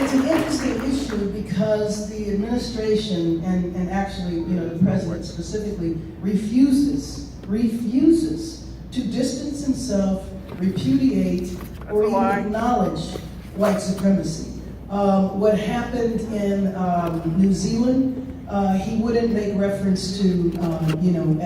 It's an interesting issue because the administration and actually, the president specifically refuses to distance himself, repudiate, or even acknowledge white supremacy. What happened in New Zealand, he wouldn't make reference to,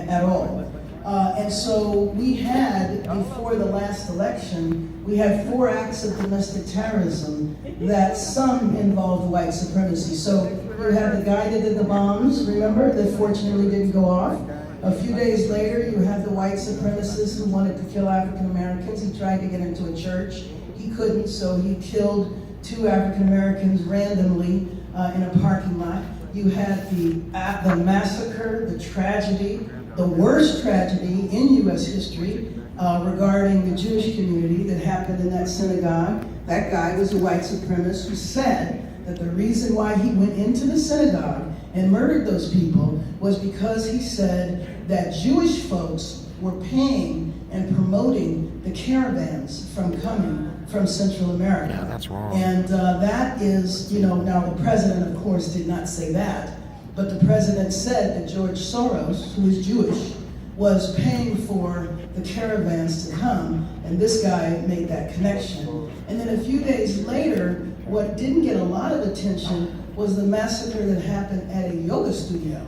at all. And so we had, before the last election, we had 4 acts of domestic terrorism that some involved white supremacy. So you had the guy that did the bombs, remember, that fortunately didn't go off. A few days later, you have the white supremacist who wanted to kill African Americans. He tried to get into a church. He couldn't, so he killed 2 African Americans randomly in a parking lot. You had the massacre, the tragedy, the worst tragedy in U.S. history regarding the Jewish community that happened in that synagogue. That guy was a white supremacist who said that the reason why he went into the synagogue and murdered those people was because he said that Jewish folks were paying and promoting the caravans from coming from Central America. Yeah, that's wrong. And that is, now the president, of course, did not say that, but the president said that George Soros, who is Jewish, was paying for the caravans to come, and this guy made that connection. And then a few days later, what didn't get a lot of attention was the massacre that happened at a yoga studio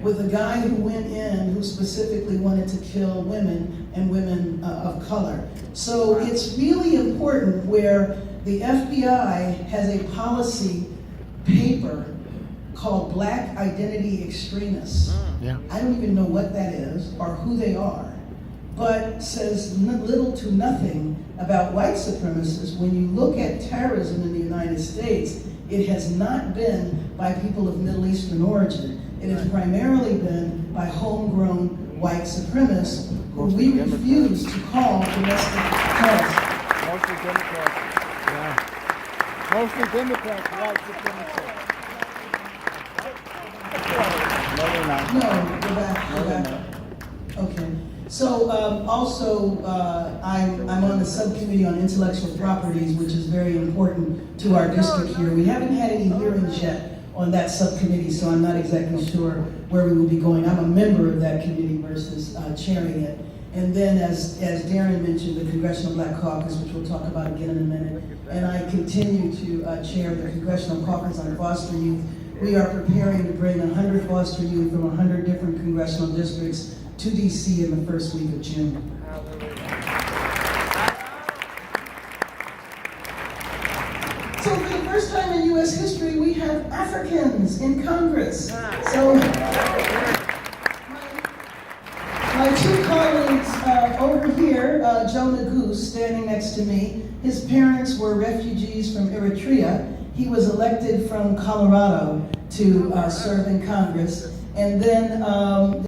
with a guy who went in who specifically wanted to kill women and women of color. So it's really important where the FBI has a policy paper called Black Identity Extremists. Yeah. I don't even know what that is or who they are, but says little to nothing about white supremacists. When you look at terrorism in the United States, it has not been by people of Middle Eastern origin. It has primarily been by homegrown white supremacists who we refuse to call domestic terrorists. Mostly Democrats. Yeah. Mostly Democrats, white supremacists. No, they're not. No, go back. Okay. So also, I'm on the subcommittee on intellectual properties, which is very important to our district here. We haven't had any hearings yet on that subcommittee, so I'm not exactly sure where we will be going. I'm a member of that committee versus chairing it. And then, as Darren mentioned, the Congressional Black Caucus, which we'll talk about again in a minute. And I continue to chair the Congressional Caucus on Foster Youth. We are preparing to bring 100 foster youth from 100 different congressional districts to DC in the first week of June. So for the first time in U.S. history, we have Africans in Congress. So my 2 colleagues over here, Jonah Goose, standing next to me, his parents were refugees from Eritrea. He was elected from Colorado to serve in Congress. And then